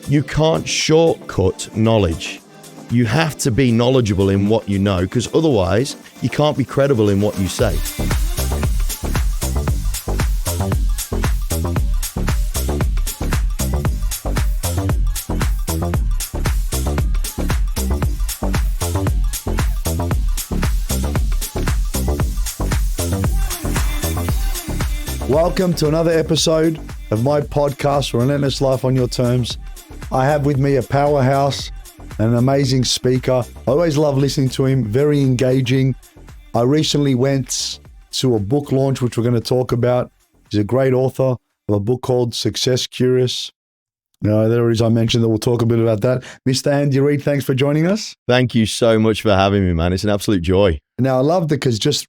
You can't shortcut knowledge. You have to be knowledgeable in what you know, because otherwise you can't be credible in what you say. Welcome to another episode of my podcast, Relentless Life on Your Terms. I have with me a powerhouse, an amazing speaker. I always love listening to him, very engaging. I recently went to a book launch, which we're going to talk about. He's a great author of a book called Success Curious. There it is. I mentioned that we'll talk a bit about that. Mr. Andy Reid, thanks for joining us. Thank you so much for having me, man. It's an absolute joy. Now, I loved it because just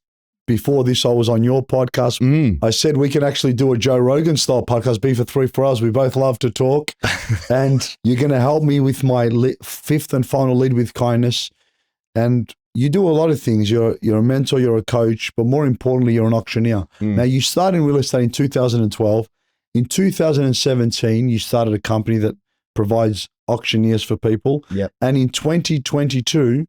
before this, I was on your podcast. I said we can actually do a Joe Rogan style podcast, be for 3 for us. We both love to talk. And you're going to help me with my fifth and final lead with kindness. And you do a lot of things. You're a mentor, you're a coach, but more importantly, you're an auctioneer. Now, you started in real estate in 2012. In 2017, you started a company that provides auctioneers for people. Yep. And in 2022,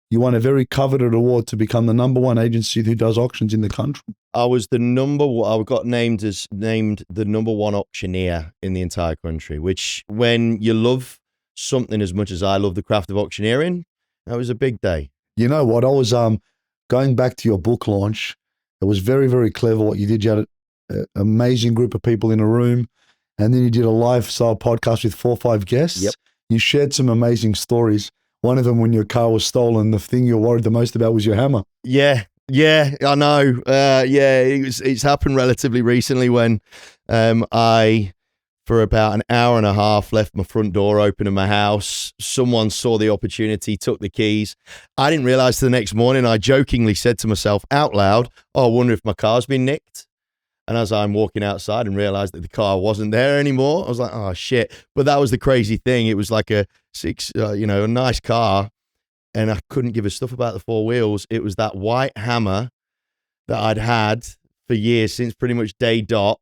you won a very coveted award to become the #1 agency who does auctions in the country. I was the I got named the #1 auctioneer in the entire country, which when you love something as much as I love the craft of auctioneering, that was a big day. You know what? I was going back to your book launch. It was very, very clever what you did. You had an amazing group of people in a room, and then you did a lifestyle podcast with 4 or 5 guests. Yep. You shared some amazing stories. One of them, when your car was stolen, the thing you're worried the most about was your hammer. Yeah, I know. It's happened relatively recently when I, for about an hour and a half, left my front door open in my house. Someone saw the opportunity, took the keys. I didn't realize the next morning, I jokingly said to myself out loud, I wonder if my car's been nicked. And as I'm walking outside and realized that the car wasn't there anymore, I was like, oh shit. But that was the crazy thing. It was like a nice car, and I couldn't give a stuff about the 4 wheels. It was that white hammer that I'd had for years, since pretty much day dot.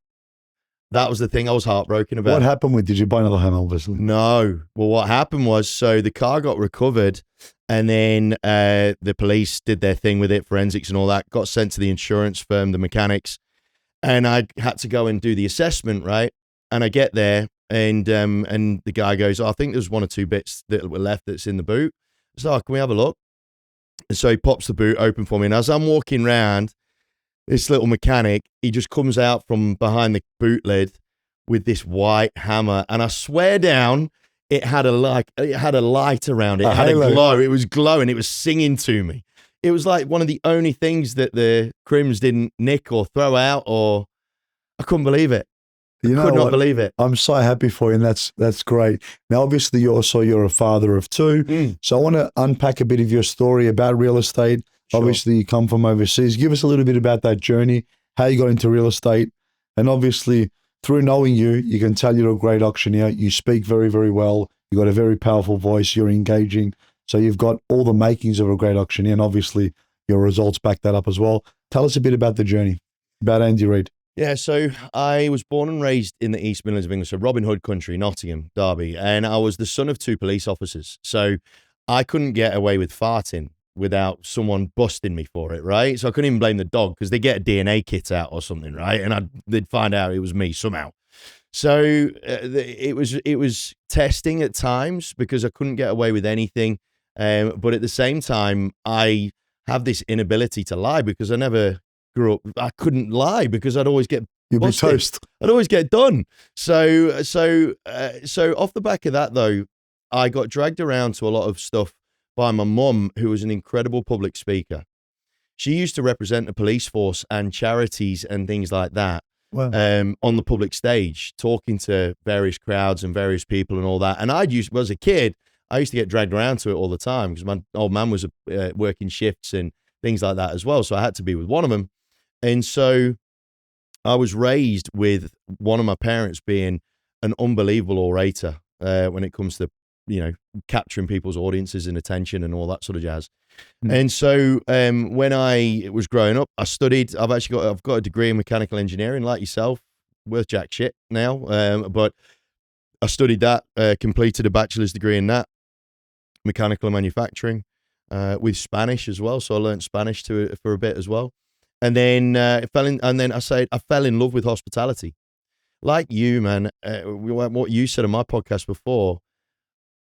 That was the thing I was heartbroken about. What happened with, did you buy another hammer, obviously? No. Well, what happened was, so the car got recovered, and then the police did their thing with it, forensics and all that, got sent to the insurance firm, the mechanics. And I had to go and do the assessment, right? And I get there, and the guy goes, I think there's 1 or 2 bits that were left that's in the boot. So, can we have a look? And so he pops the boot open for me. And as I'm walking around, this little mechanic, he just comes out from behind the boot lid with this white hammer. And I swear down, it had a light around it. It had a glow. It was glowing. It was singing to me. It was like one of the only things that the crims didn't nick or throw out, or I couldn't believe it. I could not believe it. I'm so happy for you, and that's great. Now, obviously, you're a father of 2. So I want to unpack a bit of your story about real estate. Sure. Obviously, you come from overseas. Give us a little bit about that journey, how you got into real estate. And obviously, through knowing you, you can tell you're a great auctioneer. You speak very, very well. You've got a very powerful voice. You're engaging. So you've got all the makings of a great auctioneer, and obviously your results back that up as well. Tell us a bit about the journey, about Andy Reid. Yeah, so I was born and raised in the East Midlands of England, so Robin Hood country, Nottingham, Derby, and I was the son of 2 police officers. So I couldn't get away with farting without someone busting me for it, right? So I couldn't even blame the dog, because they get a DNA kit out or something, right? And they'd find out it was me somehow. So it was testing at times, because I couldn't get away with anything. But at the same time, I have this inability to lie, because I never grew up. I couldn't lie because I'd always get You'd busted. be toast. I'd always get done. So off the back of that, though, I got dragged around to a lot of stuff by my mum, who was an incredible public speaker. She used to represent the police force and charities and things like that. Wow. On the public stage, talking to various crowds and various people and all that. And as a kid, I used to get dragged around to it all the time, because my old man was working shifts and things like that as well. So I had to be with one of them. And so I was raised with one of my parents being an unbelievable orator when it comes to, capturing people's audiences and attention and all that sort of jazz. And so when I was growing up, I studied. I've got a degree in mechanical engineering, like yourself, worth jack shit now. But I studied that, completed a bachelor's degree in that, mechanical and manufacturing, with Spanish as well. So I learned Spanish for a bit as well. And then I fell in love with hospitality. Like you, man, what you said on my podcast before,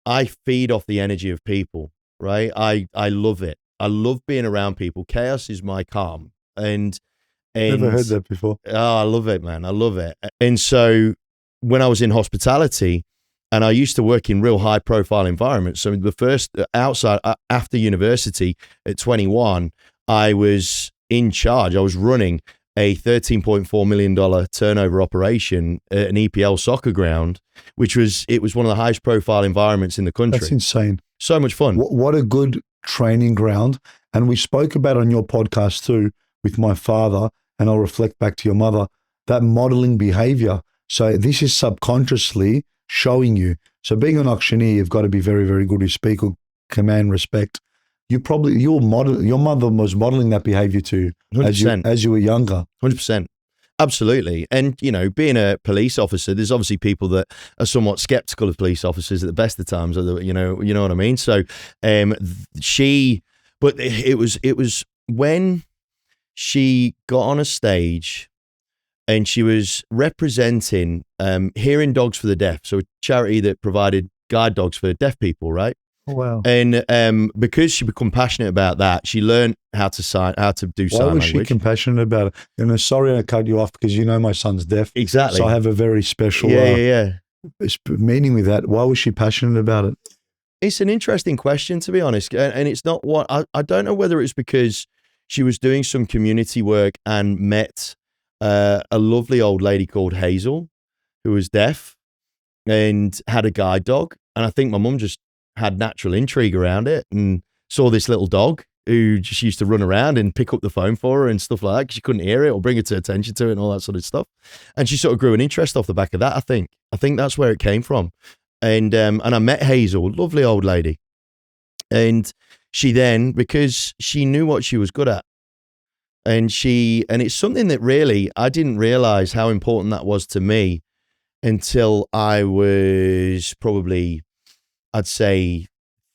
I feed off the energy of people, right? I love it. I love being around people. Chaos is my calm. And Never heard that before. Oh, I love it, man. I love it. And so when I was in hospitality, and I used to work in real high profile environments. So the first after university at 21, I was in charge. I was running a $13.4 million turnover operation at an EPL soccer ground, it was one of the highest profile environments in the country. That's insane. So much fun. What a good training ground. And we spoke about on your podcast too with my father, and I'll reflect back to your mother, that modeling behavior. So this is subconsciously showing you. So being an auctioneer, you've got to be very, very good. You speak with command, respect. Your mother was modeling that behavior to you as you were younger. 100%. Absolutely. And, being a police officer, there's obviously people that are somewhat skeptical of police officers at the best of times, you know what I mean? So but it was when she got on a stage and she was representing Hearing Dogs for the Deaf, so a charity that provided guide dogs for deaf people, right? Oh, wow. And because she became passionate about that, she learned how to do sign language. Why was she compassionate about it? Sorry I cut you off because my son's deaf. Exactly. So I have a very special meaning with that. Why was she passionate about it? It's an interesting question, to be honest. And it's not what I don't know whether it's because she was doing some community work and met a lovely old lady called Hazel, who was deaf and had a guide dog. And I think my mum just had natural intrigue around it and saw this little dog who just used to run around and pick up the phone for her and stuff like that because she couldn't hear it or bring her to attention to it and all that sort of stuff. And she sort of grew an interest off the back of that, I think. I think that's where it came from. And I met Hazel, lovely old lady. And she then, because she knew what she was good at, and it's something that really, I didn't realize how important that was to me until I was probably, I'd say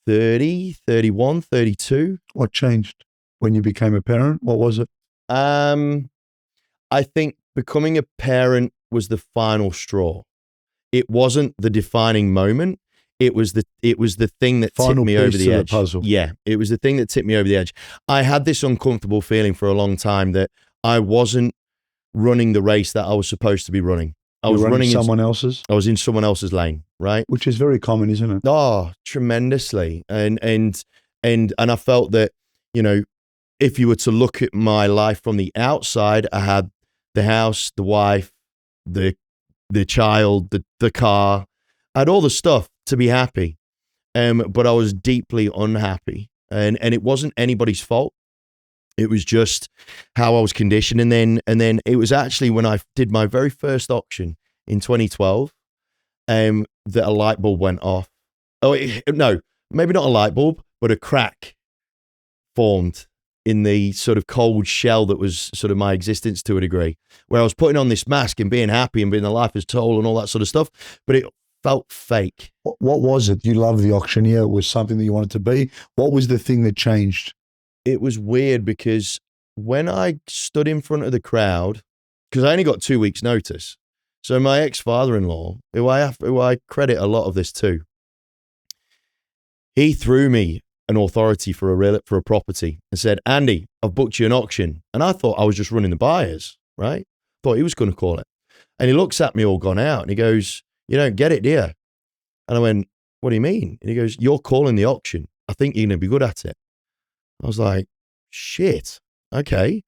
30, 31, 32. What changed when you became a parent? What was it? I think becoming a parent was the final straw. It wasn't the defining moment. It was the thing that tipped me over the edge. Puzzle. Yeah, it was the thing that tipped me over the edge. I had this uncomfortable feeling for a long time that I wasn't running the race that I was supposed to be running. I was running someone else's. I was in someone else's lane, right? Which is very common, isn't it? Oh, tremendously. And I felt that, if you were to look at my life from the outside, I had the house, the wife, the child, the car. I had all the stuff to be happy. But I was deeply unhappy. And it wasn't anybody's fault. It was just how I was conditioned. And then it was actually when I did my very first auction in 2012 that a light bulb went off. No, maybe not a light bulb, but a crack formed in the sort of cold shell that was sort of my existence to a degree, where I was putting on this mask and being happy and being the life is told and all that sort of stuff, but it felt fake. What was it? You loved the auctioneer. It was something that you wanted to be. What was the thing that changed? It was weird because when I stood in front of the crowd, because I only got 2 weeks notice. So my ex-father-in-law, who I credit a lot of this to, he threw me an authority for a property and said, "Andy, I've booked you an auction." And I thought I was just running the buyers, right? Thought he was going to call it. And he looks at me all gone out and he goes, "You don't get it, do you?" And I went, "What do you mean?" And he goes, "You're calling the auction. I think you're going to be good at it." I was like, shit. Okay.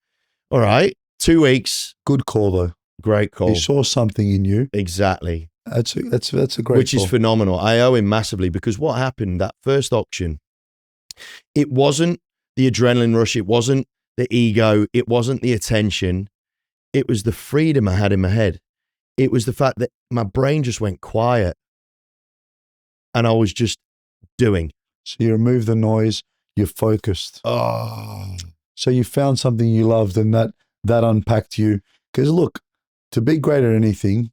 All right. 2 weeks. Good call though. Great call. He saw something in you. Exactly. That's a great Which call. is phenomenal. I owe him massively because what happened that first auction, it wasn't the adrenaline rush. It wasn't the ego. It wasn't the attention. It was the freedom I had in my head. It was the fact that my brain just went quiet and I was just doing. So you removed the noise. You're focused. Oh. So you found something you loved and that unpacked you. Because look, to be great at anything,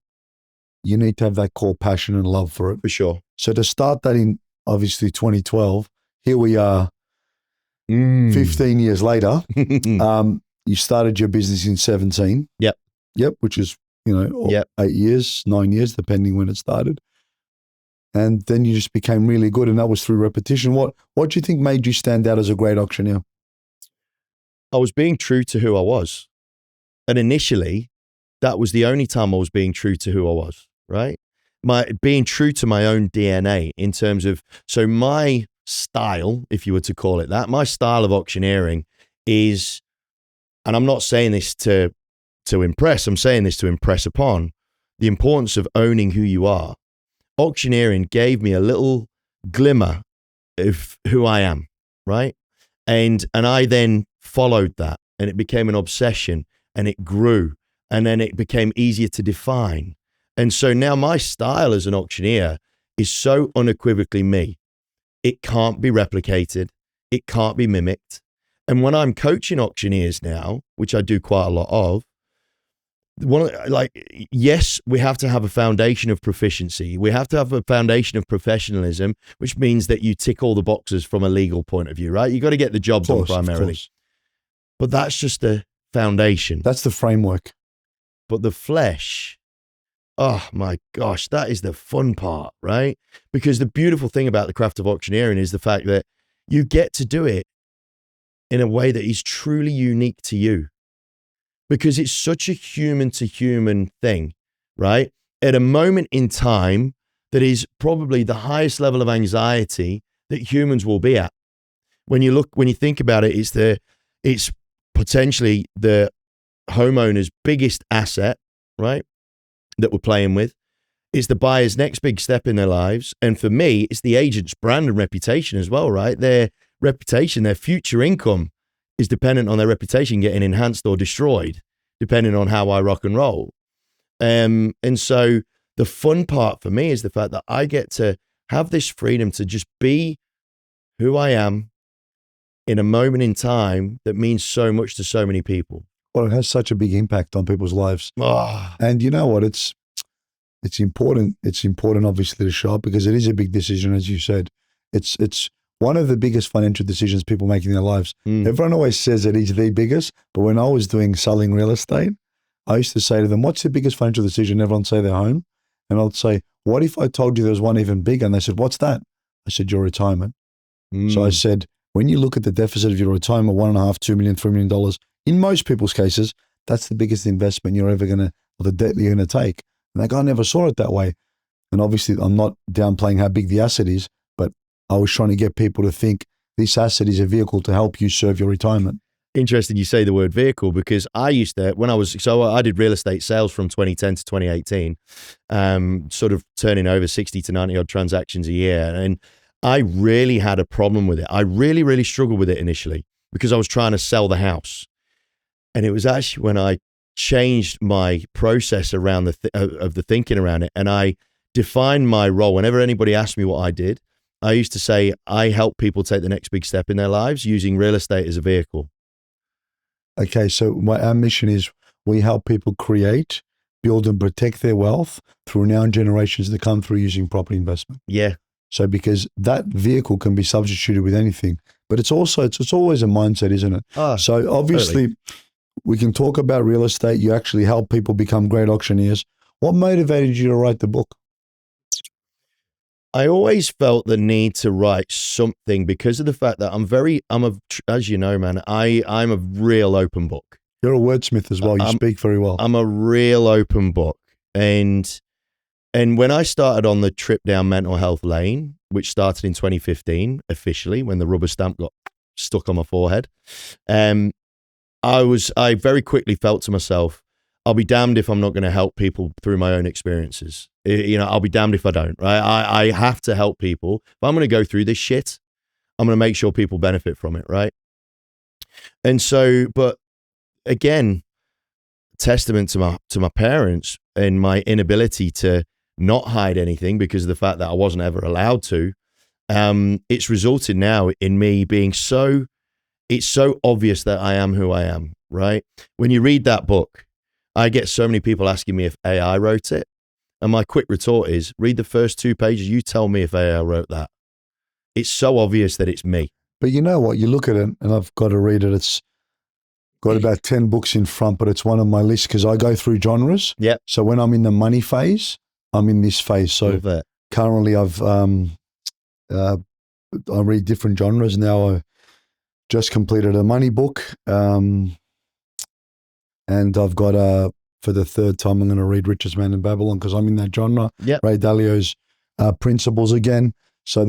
you need to have that core passion and love for it. For sure. So to start that in obviously 2012, here we are 15 years later. You started your business in 17. Yep. Yep, which is, 8 years, 9 years, depending when it started. And then you just became really good, and that was through repetition. What do you think made you stand out as a great auctioneer? I was being true to who I was. And initially, that was the only time I was being true to who I was, right? Being true to my own DNA in terms of, so my style, if you were to call it that, my style of auctioneering is, and I'm not saying this to impress, I'm saying this to impress upon the importance of owning who you are. Auctioneering gave me a little glimmer of who I am, right? And I then followed that, and it became an obsession, and it grew, and then it became easier to define. And so now my style as an auctioneer is so unequivocally me. It can't be replicated. It can't be mimicked. And when I'm coaching auctioneers now, which I do quite a lot of, yes, we have to have a foundation of proficiency. We have to have a foundation of professionalism, which means that you tick all the boxes from a legal point of view, right? You got to get the job done primarily. But that's just the foundation. That's the framework. But the flesh, oh my gosh, that is the fun part, right? Because the beautiful thing about the craft of auctioneering is the fact that you get to do it in a way that is truly unique to you. Because it's such a human to human thing, right? At a moment in time that is probably the highest level of anxiety that humans will be at. When you think about it, it's potentially the homeowner's biggest asset, right? That we're playing with. It's the buyer's next big step in their lives. And for me, it's the agent's brand and reputation as well, right? Their reputation, their future income is dependent on their reputation getting enhanced or destroyed, depending on how I rock and roll. And so the fun part for me is the fact that I get to have this freedom to just be who I am in a moment in time that means so much to so many people. Well, it has such a big impact on people's lives. Oh. And you know what? It's important. It's important, obviously, to show up because it is a big decision, as you said. It's one of the biggest financial decisions people make in their lives. Everyone always says it is the biggest, but when I was selling real estate, I used to say to them, what's the biggest financial decision? Everyone say their home. And I'd say, what if I told you there was one even bigger? And they said, what's that? I said, your retirement. So I said, when you look at the deficit of your retirement, $1.5 million, $2 million, $3 million, in most people's cases, that's the biggest investment you're ever or the debt you're going to take. And they go, I never saw it that way. And obviously, I'm not downplaying how big the asset is, but I was trying to get people to think this asset is a vehicle to help you serve your retirement. Interesting you say the word vehicle because I used to, I did real estate sales from 2010 to 2018, sort of turning over 60 to 90 odd transactions a year. And I really had a problem with it. I really, really struggled with it initially because I was trying to sell the house. And it was actually when I changed my process around the thinking around it. And I defined my role. Whenever anybody asked me what I did, I used to say, I help people take the next big step in their lives using real estate as a vehicle. Okay, so our mission is we help people create, build and protect their wealth through now generations to come through using property investment. Yeah. So because that vehicle can be substituted with anything, but it's always a mindset, isn't it? So obviously totally. We can talk about real estate. You actually help people become great auctioneers. What motivated you to write the book? I always felt the need to write something because of the fact that as you know, man, I'm a real open book. You're a wordsmith as well. You speak very well. I'm a real open book. And when I started on the trip down mental health lane, which started in 2015, officially, when the rubber stamp got stuck on my forehead, I very quickly felt to myself, I'll be damned if I'm not going to help people through my own experiences. I'll be damned if I don't, right? I have to help people. If I'm going to go through this shit, I'm going to make sure people benefit from it, right? And so, but again, testament to my parents and my inability to not hide anything because of the fact that I wasn't ever allowed to. It's resulted now in me being it's so obvious that I am who I am, right? When you read that book, I get so many people asking me if AI wrote it. And my quick retort is, read the first 2 pages. You tell me if AI wrote that. It's so obvious that it's me. But you know what? You look at it, and I've got to read it. It's got about 10 books in front, but it's one on my list because I go through genres. Yep. So when I'm in the money phase, I'm in this phase. So currently I read different genres. Now I just completed a money book. And I've got for the 3rd time, I'm going to read Richest Man in Babylon because I'm in that genre. Yep. Ray Dalio's Principles again. So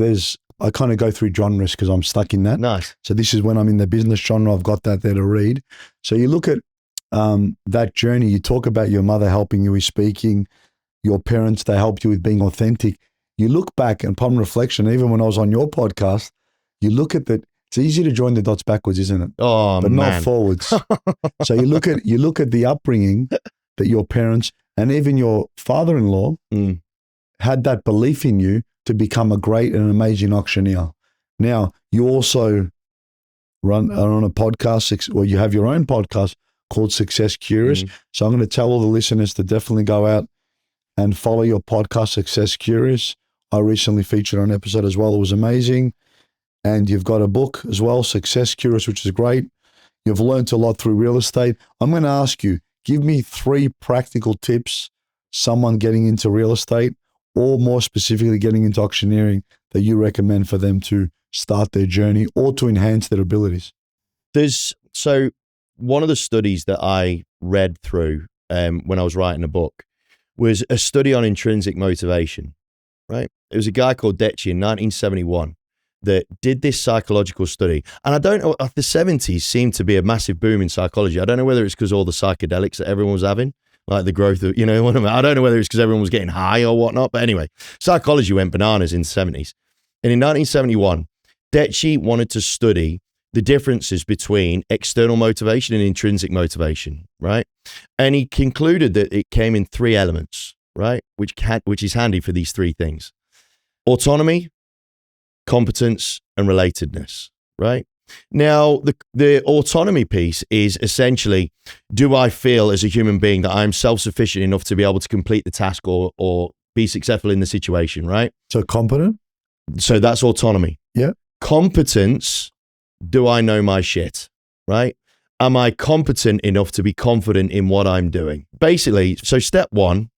I kind of go through genres because I'm stuck in that. Nice. So this is when I'm in the business genre. I've got that there to read. So you look at that journey. You talk about your mother helping you with speaking, your parents, they helped you with being authentic. You look back and upon reflection, even when I was on your podcast, you look at that. It's easy to join the dots backwards, isn't it? Oh, but man. not forwards. So you look at the upbringing that your parents and even your father-in-law had that belief in you to become a great and amazing auctioneer. Now, you also are on a podcast, or you have your own podcast called Success Curious. So I'm going to tell all the listeners to definitely go out and follow your podcast, Success Curious. I recently featured an episode as well. It was amazing. And you've got a book as well, Success Curious, which is great. You've learned a lot through real estate. I'm going to ask you, give me 3 practical tips, someone getting into real estate or more specifically getting into auctioneering that you recommend for them to start their journey or to enhance their abilities. So one of the studies that I read through when I was writing a book was a study on intrinsic motivation, right? It was a guy called Deci in 1971 that did this psychological study. And I don't know, the 70s seemed to be a massive boom in psychology. I don't know whether it's because all the psychedelics that everyone was having, like the growth of, I don't know whether it's because everyone was getting high or whatnot, but anyway, psychology went bananas in the 70s. And in 1971, Deci wanted to study the differences between external motivation and intrinsic motivation, right? And he concluded that it came in 3 elements, right? Which is handy for these 3 things: autonomy, competence, and relatedness, right? Now, the autonomy piece is essentially, do I feel as a human being that I'm self-sufficient enough to be able to complete the task or be successful in the situation, right? So competent? So that's autonomy. Yeah. Competence, do I know my shit, right? Am I competent enough to be confident in what I'm doing? Basically, so step 1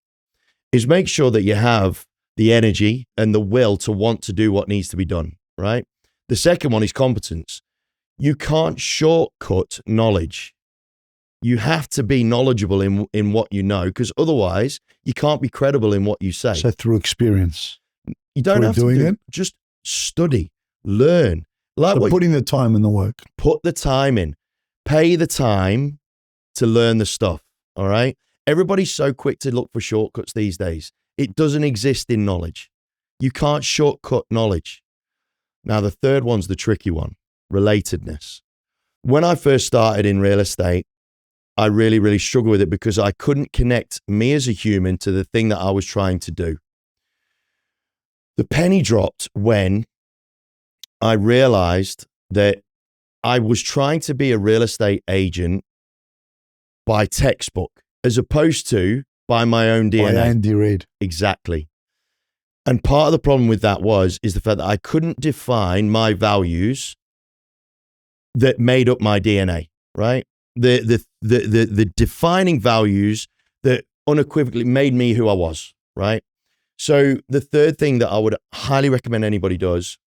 is make sure that you have the energy and the will to want to do what needs to be done, right? The second one is competence. You can't shortcut knowledge. You have to be knowledgeable in what you know, because otherwise you can't be credible in what you say. So through experience. You don't have to do it. Just study, learn. So putting the time in the work. Put the time in. Pay the time to learn the stuff, all right? Everybody's so quick to look for shortcuts these days. It doesn't exist in knowledge. You can't shortcut knowledge. Now, the third one's the tricky one, relatedness. When I first started in real estate, I really, really struggled with it because I couldn't connect me as a human to the thing that I was trying to do. The penny dropped when I realized that I was trying to be a real estate agent by textbook as opposed to by my own DNA. By Andy Reid. Exactly. And part of the problem with that is the fact that I couldn't define my values that made up my DNA, right? The defining values that unequivocally made me who I was, right? So the third thing that I would highly recommend anybody does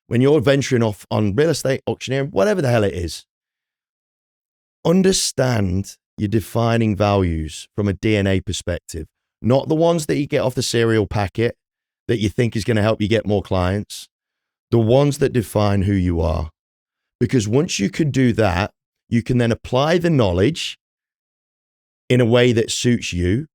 when you're venturing off on real estate, auctioneering, whatever the hell it is, understand your defining values from a DNA perspective, not the ones that you get off the cereal packet that you think is going to help you get more clients, the ones that define who you are. Because once you can do that, you can then apply the knowledge in a way that suits you.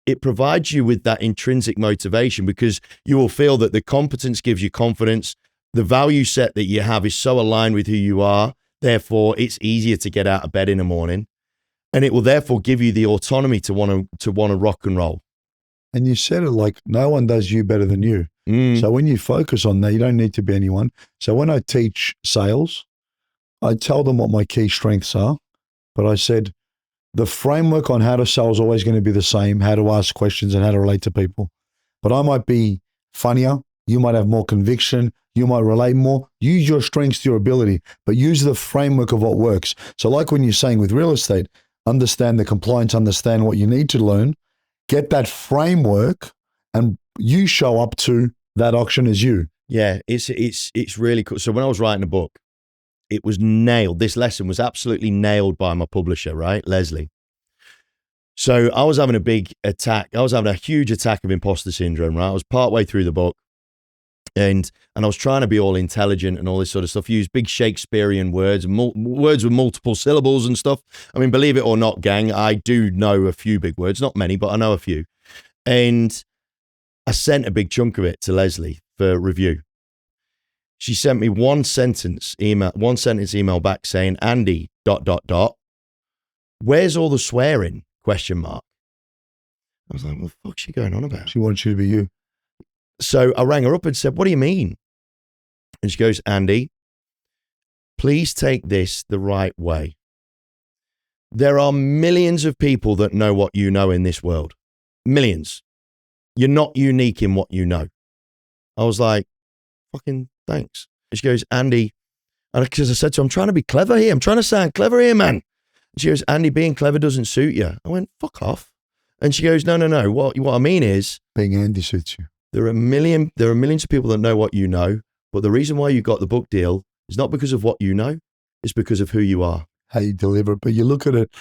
It provides you with that intrinsic motivation because you will feel that the competence gives you confidence. The value set that you have is so aligned with who you are. Therefore, it's easier to get out of bed in the morning. And it will therefore give you the autonomy to want to rock and roll. And you said it like no one does you better than you. So when you focus on that, you don't need to be anyone. So when I teach sales, I tell them what my key strengths are. But I said, the framework on how to sell is always going to be the same, how to ask questions and how to relate to people. But I might be funnier. You might have more conviction. You might relate more. Use your strengths to your ability, but use the framework of what works. So like when you're saying with real estate, understand the compliance, understand what you need to learn, get that framework, and you show up to that auction as you. Yeah, it's really cool. So when I was writing a book, it was nailed. This lesson was absolutely nailed by my publisher, right, Leslie. So I was having a big attack. I was having a huge attack of imposter syndrome, right? I was partway through the book, and I was trying to be all intelligent and all this sort of stuff. Use big Shakespearean words, words with multiple syllables and stuff. I mean, believe it or not, gang, I do know a few big words, not many, but I know a few. And I sent a big chunk of it to Leslie for review. She sent me one sentence email back saying, Andy, ... Where's all the swearing? ? I was like, what the fuck's she going on about? She wants you to be you. So I rang her up and said, what do you mean? And she goes, Andy, please take this the right way. There are millions of people that know what you know in this world. Millions. You're not unique in what you know. I was like, fucking thanks. And she goes, Andy, because I said to her, I'm trying to be clever here. I'm trying to sound clever here, man. And she goes, Andy, being clever doesn't suit you. I went, fuck off. And she goes, no. What I mean is, being Andy suits you. There are millions of people that know what you know, but the reason why you got the book deal is not because of what you know, it's because of who you are. How you deliver it. But you look at it,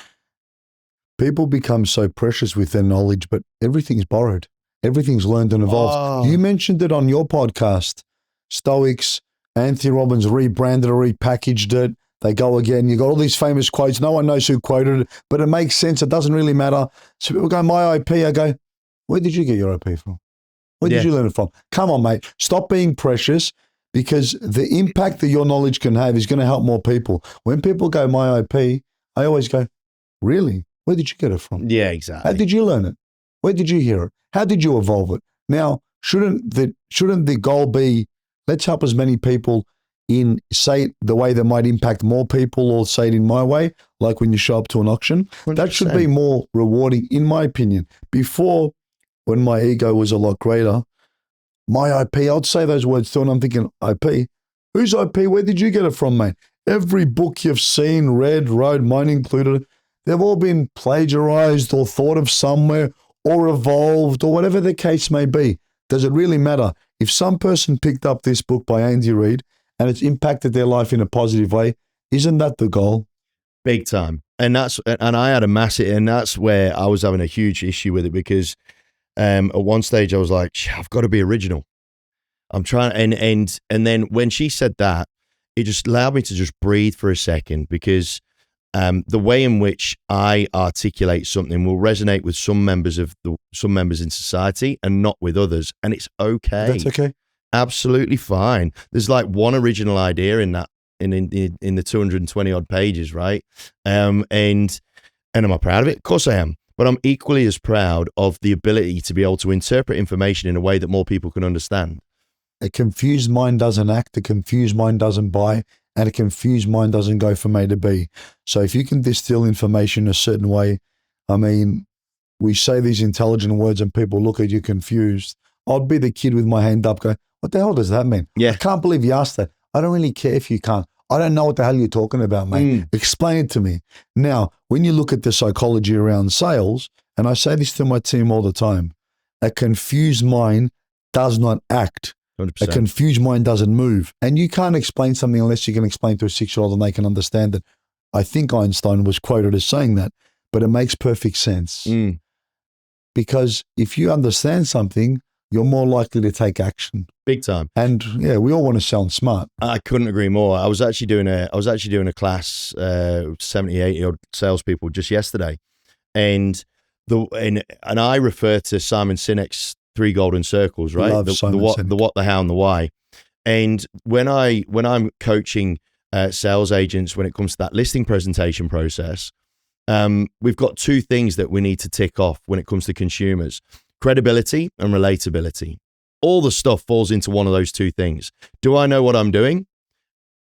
people become so precious with their knowledge, but everything's borrowed. Everything's learned and evolved. You mentioned it on your podcast. Stoics, Anthony Robbins rebranded or repackaged it. They go again. You got all these famous quotes. No one knows who quoted it, but it makes sense. It doesn't really matter. So people go, my IP. I go, where did you get your IP from? Where did you learn it from? Come on, mate. Stop being precious, because the impact that your knowledge can have is going to help more people. When people go, my IP, I always go, really? Where did you get it from? Yeah, exactly. How did you learn it? Where did you hear it? How did you evolve it? Now, shouldn't the goal be, let's help as many people in, say it the way that might impact more people, or say it in my way, like when you show up to an auction? 100%. That should be more rewarding, in my opinion. Before, when my ego was a lot greater, my IP, I'd say those words too, and I'm thinking, IP? Whose IP? Where did you get it from, mate? Every book you've seen, read, wrote, mine included, they've all been plagiarized or thought of somewhere or evolved or whatever the case may be. Does it really matter? If some person picked up this book by Andy Reid and it's impacted their life in a positive way, isn't that the goal? Big time. And I had a massive, and that's where I was having a huge issue with it, because at one stage I was like, I've got to be original. I'm trying, and then when she said that, it just allowed me to just breathe for a second, because the way in which I articulate something will resonate with some members in society and not with others, and it's okay. That's okay. Absolutely fine. There's like one original idea in that in the 220 odd pages, right? And am I proud of it? Of course I am. But I'm equally as proud of the ability to be able to interpret information in a way that more people can understand. A confused mind doesn't act, a confused mind doesn't buy, and a confused mind doesn't go from A to B. So if you can distill information a certain way, I mean, we say these intelligent words and people look at you confused. I'd be the kid with my hand up going, what the hell does that mean? Yeah. I can't believe you asked that. I don't really care if you can't. I don't know what the hell you're talking about, mate. Explain it to me. Now, when you look at the psychology around sales, and I say this to my team all the time, a confused mind does not act. 100%. A confused mind doesn't move. And you can't explain something unless you can explain to a 6-year-old and they can understand it. I think Einstein was quoted as saying that, but it makes perfect sense. Because if you understand something, you're more likely to take action. Big time. And yeah, we all want to sound smart. I couldn't agree more. I was actually doing a class, 70, 80 odd salespeople just yesterday. And I refer to Simon Sinek's 3 golden circles, right? The what, the how, and the why. And when I'm coaching sales agents, when it comes to that listing presentation process, we've got 2 things that we need to tick off when it comes to consumers: credibility and relatability. All the stuff falls into one of those 2 things. Do I know what I'm doing?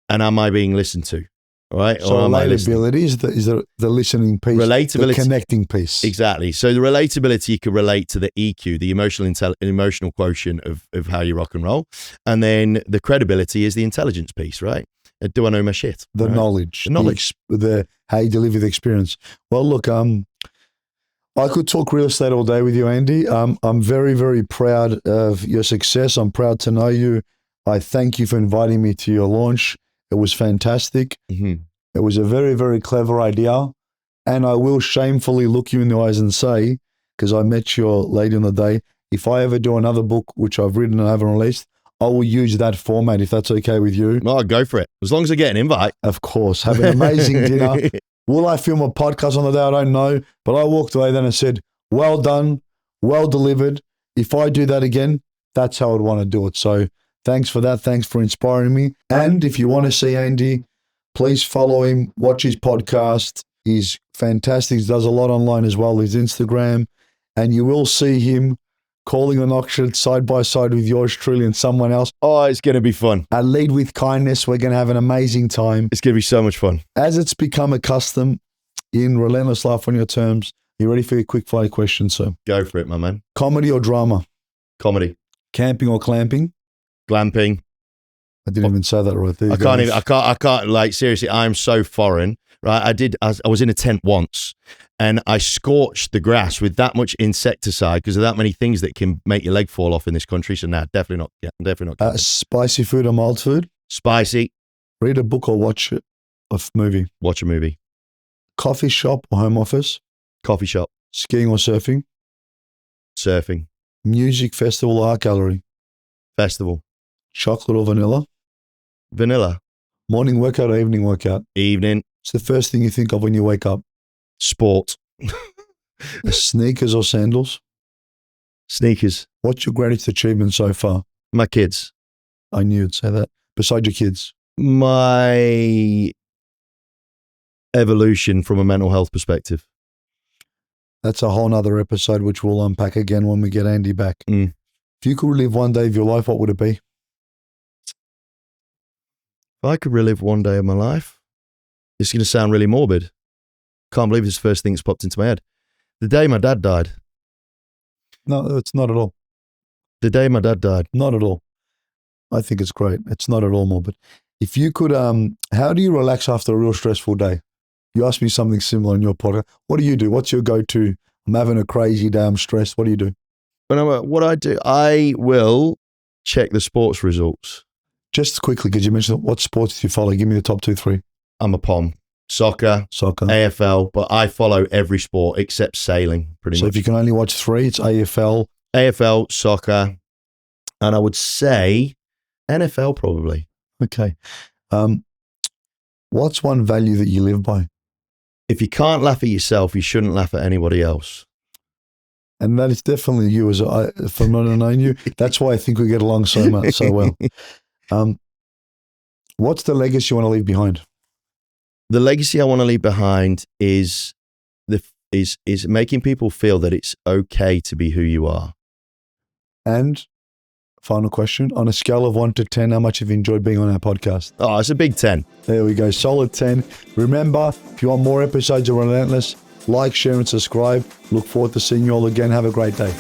And am I being listened to? All right. So or am I listening? relatability is the listening piece, Relatability. the connecting piece. Exactly. So the relatability, you can relate to the EQ, the emotional quotient of how you rock and roll. And then the credibility is the intelligence piece, right? Do I know my shit? The right? knowledge. The knowledge. The how you deliver the experience. Well, look, I could talk real estate all day with you, Andy. I'm very, very proud of your success. I'm proud to know you. I thank you for inviting me to your launch. It was fantastic. Mm-hmm. It was a very, very clever idea. And I will shamefully look you in the eyes and say, because I met you late in the day, if I ever do another book, which I've written and haven't released, I will use that format if that's okay with you. No, go for it. As long as I get an invite. Of course. Have an amazing dinner. Will I film a podcast on the day? I don't know. But I walked away then and said, well done, well delivered. If I do that again, that's how I'd want to do it. So thanks for that. Thanks for inspiring me. And if you want to see Andy, please follow him, watch his podcast. He's fantastic. He does a lot online as well, his Instagram. And you will see him calling an auction side by side with yours truly and someone else. Oh, it's going to be fun. I lead with kindness. We're going to have an amazing time. It's going to be so much fun. As it's become a custom in Relentless Life on Your Terms, you ready for your quick fire question, sir? Go for it, my man. Comedy or drama? Comedy. Camping or clamping? Glamping. I didn't even say that right there. I can't, like, seriously, I'm so foreign, right? I was in a tent once and I scorched the grass with that much insecticide because of that many things that can make your leg fall off in this country. So, nah, definitely not. Yeah, definitely not. Spicy food or mild food? Spicy. Read a book or watch a movie? Watch a movie. Coffee shop or home office? Coffee shop. Skiing or surfing? Surfing. Music festival or art gallery? Festival. Chocolate or vanilla? Vanilla. Morning workout or evening workout? Evening. It's the first thing you think of when you wake up. Sport. Sneakers or sandals? Sneakers. What's your greatest achievement so far? My kids. I knew you'd say that. Besides your kids? My evolution from a mental health perspective. That's a whole nother episode, which we'll unpack again when we get Andy back. Mm. If you could relive one day of your life, what would it be? If I could relive one day of my life, it's going to sound really morbid. Can't believe it's the first thing that's popped into my head. The day my dad died. No, it's not at all. The day my dad died. Not at all. I think it's great. It's not at all morbid. If you could, how do you relax after a real stressful day? You asked me something similar in your podcast. What do you do? What's your go-to? I'm having a crazy day. I'm stressed. What do you do? What I do, I will check the sports results. Just quickly, because you mentioned what sports do you follow? Give me the top 2, 3. I'm a POM. Soccer, AFL, but I follow every sport except sailing, pretty much. So if you can only watch 3, it's AFL, soccer, and I would say NFL probably. Okay. What's one value that you live by? If you can't laugh at yourself, you shouldn't laugh at anybody else. And that is definitely you, from not knowing you. That's why I think we get along so well. What's the legacy you want to leave behind? The legacy I want to leave behind is making people feel that it's okay to be who you are. And final question, on a scale of 1 to 10, how much have you enjoyed being on our podcast? Oh, it's a big 10. There we go, solid 10. Remember, if you want more episodes of Relentless, like, share, and subscribe. Look forward to seeing you all again. Have a great day.